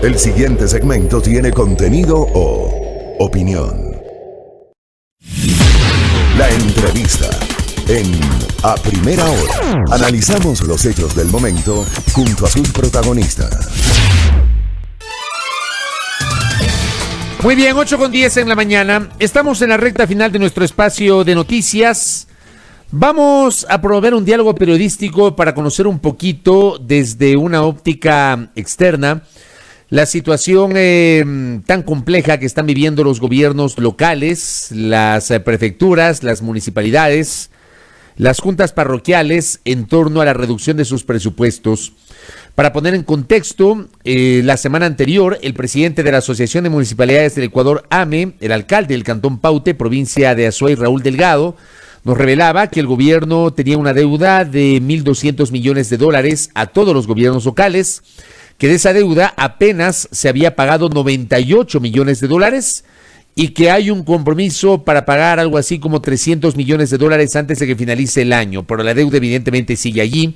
El siguiente segmento tiene contenido o opinión. La entrevista en A Primera Hora. Analizamos los hechos del momento junto a sus protagonistas. Muy bien, 8:10 en la mañana. Estamos en la recta final de nuestro espacio de noticias. Vamos a promover un diálogo periodístico para conocer un poquito desde una óptica externa la situación tan compleja que están viviendo los gobiernos locales, las prefecturas, las municipalidades, las juntas parroquiales en torno a la reducción de sus presupuestos. Para poner en contexto, la semana anterior, el presidente de la Asociación de Municipalidades del Ecuador, AME, el alcalde del Cantón Paute, provincia de Azuay, Raúl Delgado, nos revelaba que el gobierno tenía una deuda de 1.200 millones de dólares a todos los gobiernos locales, que de esa deuda apenas se había pagado 98 millones de dólares y que hay un compromiso para pagar algo así como 300 millones de dólares antes de que finalice el año, pero la deuda evidentemente sigue allí.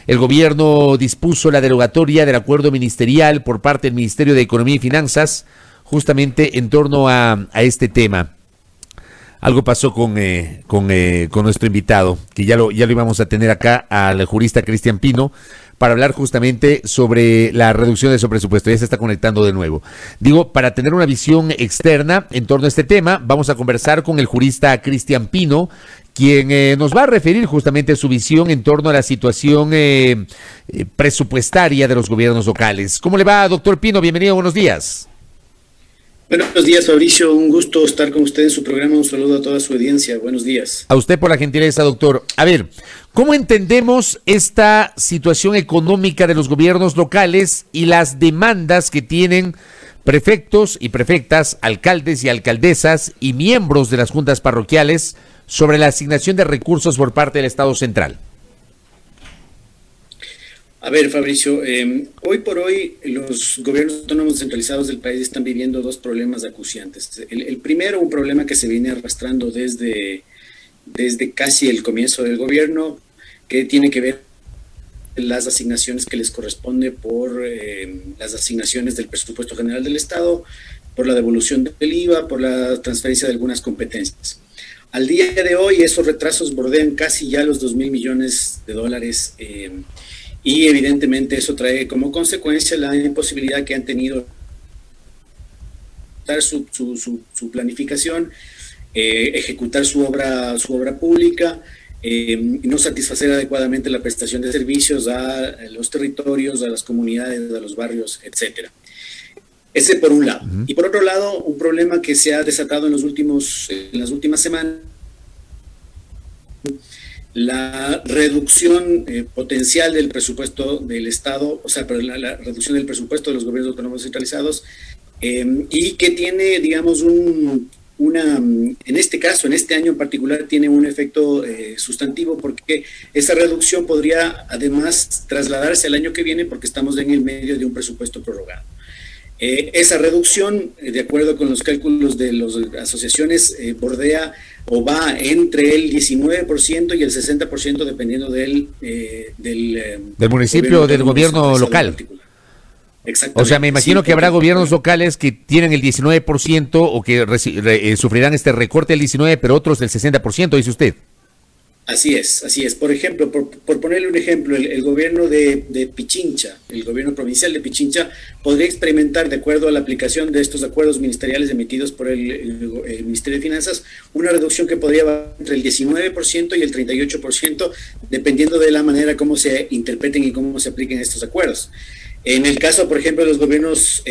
El gobierno dispuso la derogatoria del acuerdo ministerial por parte del Ministerio de Economía y Finanzas justamente en torno a este tema. Algo pasó con nuestro invitado, que ya lo íbamos a tener acá, al jurista Cristian Pino, para hablar justamente sobre la reducción de su presupuesto. Ya se está conectando de nuevo. Digo, para tener una visión externa en torno a este tema, vamos a conversar con el jurista Cristian Pino, quien nos va a referir justamente su visión en torno a la situación presupuestaria de los gobiernos locales. ¿Cómo le va, doctor Pino? Bienvenido, buenos días. Buenos días, Fabricio. Un gusto estar con usted en su programa. Un saludo a toda su audiencia. Buenos días. A usted por la gentileza, doctor. A ver, ¿cómo entendemos esta situación económica de los gobiernos locales y las demandas que tienen prefectos y prefectas, alcaldes y alcaldesas y miembros de las juntas parroquiales sobre la asignación de recursos por parte del Estado central? A ver, Fabricio, hoy por hoy los gobiernos autónomos descentralizados del país están viviendo dos problemas acuciantes. El primero, un problema que se viene arrastrando desde casi el comienzo del gobierno, que tiene que ver con las asignaciones que les corresponde por las asignaciones del presupuesto general del Estado, por la devolución del IVA, por la transferencia de algunas competencias. Al día de hoy, esos retrasos bordean casi ya los 2.000 millones de dólares. Y evidentemente eso trae como consecuencia la imposibilidad que han tenido de su planificación, ejecutar su obra pública, no satisfacer adecuadamente la prestación de servicios a los territorios, a las comunidades, a los barrios, etcétera. Ese por un lado. Y por otro lado, un problema que se ha desatado en las últimas semanas, la reducción potencial del presupuesto del Estado, la reducción del presupuesto de los gobiernos autónomos centralizados, y que tiene, digamos, en este caso, en este año en particular, tiene un efecto sustantivo, porque esa reducción podría además trasladarse al año que viene, porque estamos en el medio de un presupuesto prorrogado. Esa reducción, de acuerdo con los cálculos de las asociaciones, bordea o va entre el 19% y el 60%, dependiendo del municipio, del gobierno local. Exactamente. O sea, me imagino que habrá gobiernos locales que tienen el 19% o que sufrirán este recorte del 19%, pero otros del 60%, dice usted. Así es. Por ejemplo, por ponerle un ejemplo, el gobierno de Pichincha, el gobierno provincial de Pichincha, podría experimentar, de acuerdo a la aplicación de estos acuerdos ministeriales emitidos por el Ministerio de Finanzas, una reducción que podría variar entre el 19% y el 38%, dependiendo de la manera como se interpreten y cómo se apliquen estos acuerdos. En el caso, por ejemplo, de los gobiernos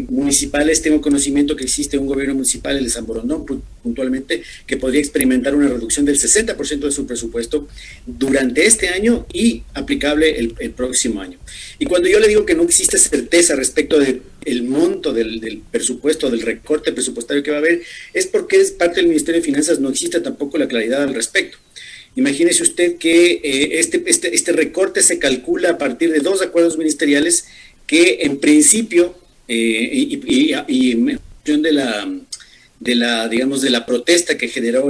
municipales, tengo conocimiento que existe un gobierno municipal, el de San Borondón, puntualmente, que podría experimentar una reducción del 60% de su presupuesto durante este año y aplicable el próximo año. Y cuando yo le digo que no existe certeza respecto del monto del presupuesto, del recorte presupuestario que va a haber, es porque es parte del Ministerio de Finanzas, no existe tampoco la claridad al respecto. Imagínese usted que este recorte se calcula a partir de dos acuerdos ministeriales que en principio, y en función digamos, de la protesta que generó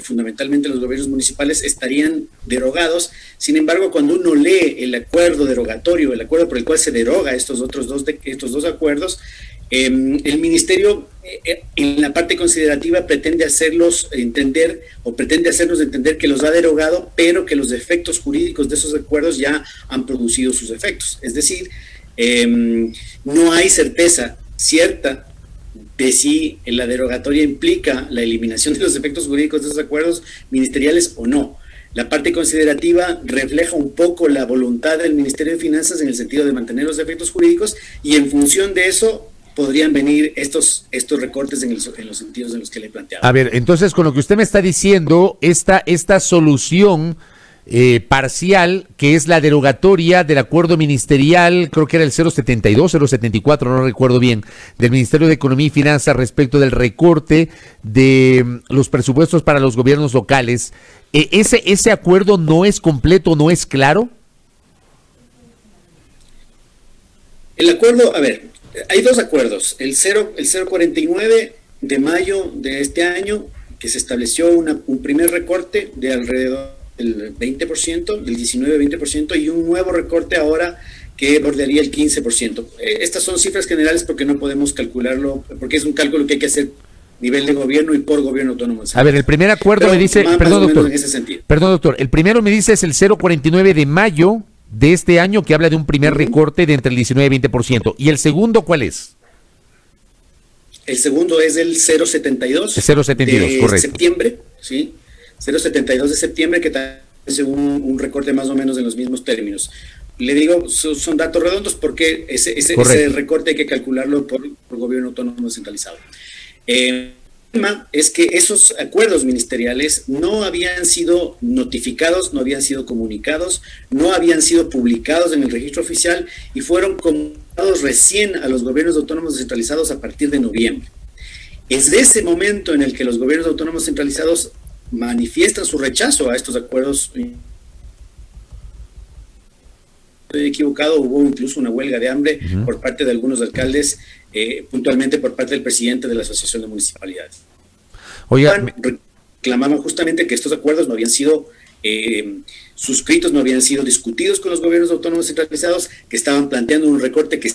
fundamentalmente los gobiernos municipales estarían derogados. Sin embargo, cuando uno lee el acuerdo derogatorio, el acuerdo por el cual se deroga estos dos acuerdos, el ministerio en la parte considerativa pretende hacernos entender que los ha derogado, pero que los efectos jurídicos de esos acuerdos ya han producido sus efectos. Es decir, no hay certeza cierta de si la derogatoria implica la eliminación de los efectos jurídicos de esos acuerdos ministeriales o no. La parte considerativa refleja un poco la voluntad del Ministerio de Finanzas en el sentido de mantener los efectos jurídicos, y en función de eso podrían venir estos recortes en los sentidos en los que le planteaba. A ver, entonces con lo que usted me está diciendo, esta solución parcial, que es la derogatoria del acuerdo ministerial, creo que era el 072, 074, no recuerdo bien, del Ministerio de Economía y Finanzas respecto del recorte de los presupuestos para los gobiernos locales, ¿ese acuerdo no es completo, no es claro? El acuerdo, a ver, hay dos acuerdos, el 049 de mayo de este año, que se estableció un primer recorte de alrededor del 20%, del 19-20%, y un nuevo recorte ahora que bordearía el 15%. Estas son cifras generales porque no podemos calcularlo, porque es un cálculo que hay que hacer a nivel de gobierno y por gobierno autónomo. A ver, el primer acuerdo me dice, perdón doctor, el primero me dice es el 049 de mayo de este año, que habla de un primer recorte de entre el 19 y 20%. ¿Y el segundo cuál es? El segundo es el 072. El 072, de correcto. Septiembre, ¿sí? 072 de septiembre, que hace un recorte más o menos en los mismos términos. Le digo, son datos redondos porque ese recorte hay que calcularlo por gobierno autónomo descentralizado. El tema es que esos acuerdos ministeriales no habían sido notificados, no habían sido comunicados, no habían sido publicados en el registro oficial y fueron comunicados recién a los gobiernos autónomos descentralizados a partir de noviembre. Es de ese momento en el que los gobiernos autónomos centralizados manifiestan su rechazo a estos acuerdos. Estoy equivocado, hubo incluso una huelga de hambre por parte de algunos alcaldes, puntualmente por parte del presidente de la Asociación de Municipalidades. Oiga, reclamaban justamente que estos acuerdos no habían sido suscritos, no habían sido discutidos con los gobiernos autónomos centralizados, que estaban planteando un recorte que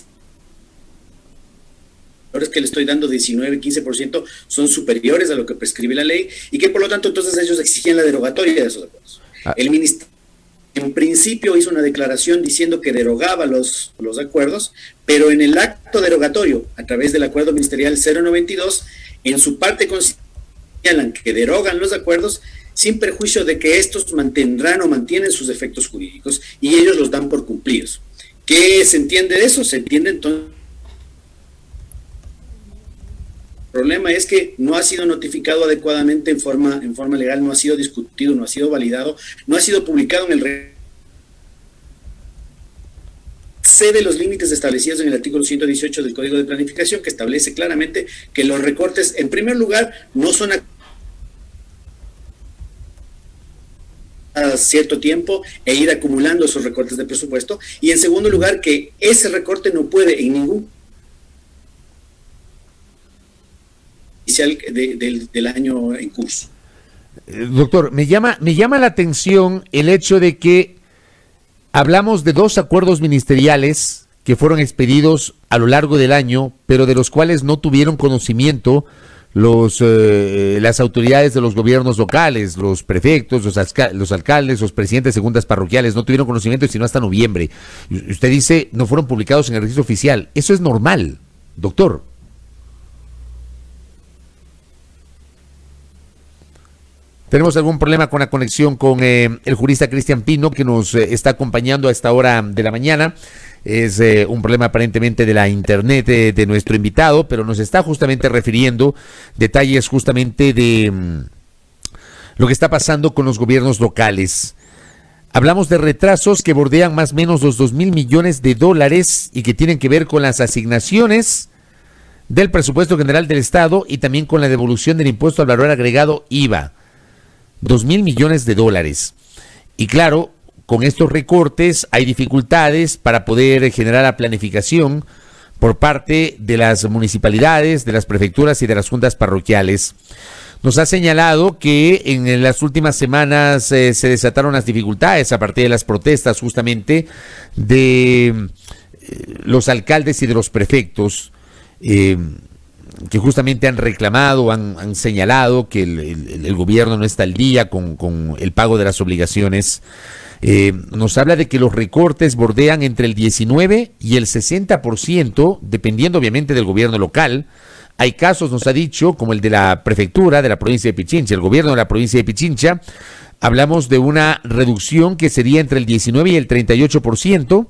que le estoy dando 19-15% son superiores a lo que prescribe la ley, y que por lo tanto entonces ellos exigían la derogatoria de esos acuerdos. El ministerio en principio hizo una declaración diciendo que derogaba los acuerdos, pero en el acto derogatorio, a través del acuerdo ministerial 092, en su parte señalan que derogan los acuerdos sin perjuicio de que estos mantendrán o mantienen sus efectos jurídicos, y ellos los dan por cumplidos. ¿Qué se entiende de eso? Se entiende entonces. El problema es que no ha sido notificado adecuadamente en forma legal, no ha sido discutido, no ha sido validado, no ha sido publicado en el excede los límites establecidos en el artículo 118 del Código de Planificación, que establece claramente que los recortes, en primer lugar, no son a cierto tiempo e ir acumulando esos recortes de presupuesto, y en segundo lugar, que ese recorte no puede en ningún del año en curso. Doctor, me llama la atención el hecho de que hablamos de dos acuerdos ministeriales que fueron expedidos a lo largo del año, pero de los cuales no tuvieron conocimiento las autoridades de los gobiernos locales, los prefectos, los alcaldes, los presidentes de segundas parroquiales, no tuvieron conocimiento sino hasta noviembre. Usted dice, no fueron publicados en el registro oficial. Eso es normal, doctor. Tenemos algún problema con la conexión con el jurista Cristian Pino, que nos está acompañando a esta hora de la mañana. Es un problema aparentemente de la internet de nuestro invitado, pero nos está justamente refiriendo detalles justamente de lo que está pasando con los gobiernos locales. Hablamos de retrasos que bordean más o menos los 2,000 millones de dólares y que tienen que ver con las asignaciones del presupuesto general del Estado y también con la devolución del impuesto al valor agregado IVA. 2,000 millones de dólares. Y claro, con estos recortes hay dificultades para poder generar la planificación, por parte de las municipalidades, de las prefecturas y de las juntas parroquiales. Nos ha señalado que en las últimas semanas se desataron las dificultades a partir de las protestas justamente de los alcaldes y de los prefectos, que justamente han reclamado, han señalado que el gobierno no está al día con el pago de las obligaciones. Nos habla de que los recortes bordean entre el 19 y el 60%, dependiendo obviamente del gobierno local. Hay casos, nos ha dicho, como el de la prefectura de la provincia de Pichincha, el gobierno de la provincia de Pichincha. Hablamos de una reducción que sería entre el 19 y el 38%.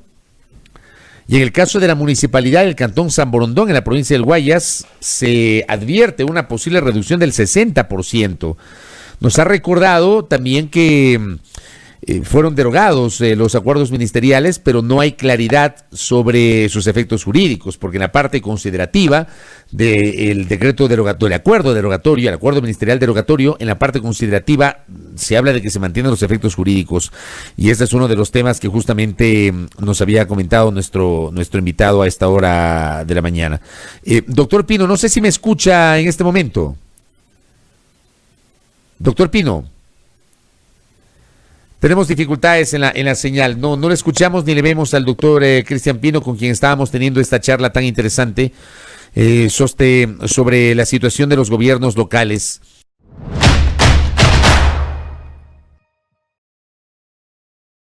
Y en el caso de la municipalidad del Cantón San Borondón, en la provincia del Guayas, se advierte una posible reducción del 60%. Nos ha recordado también que fueron derogados los acuerdos ministeriales, pero no hay claridad sobre sus efectos jurídicos, porque en la parte considerativa del decreto derogatorio, el acuerdo derogatorio, el acuerdo ministerial derogatorio, en la parte considerativa se habla de que se mantienen los efectos jurídicos, y este es uno de los temas que justamente nos había comentado nuestro invitado a esta hora de la mañana. Doctor Pino, no sé si me escucha en este momento. Doctor Pino. Tenemos dificultades en la señal, no le escuchamos ni le vemos al doctor Cristian Pino, con quien estábamos teniendo esta charla tan interesante sobre la situación de los gobiernos locales.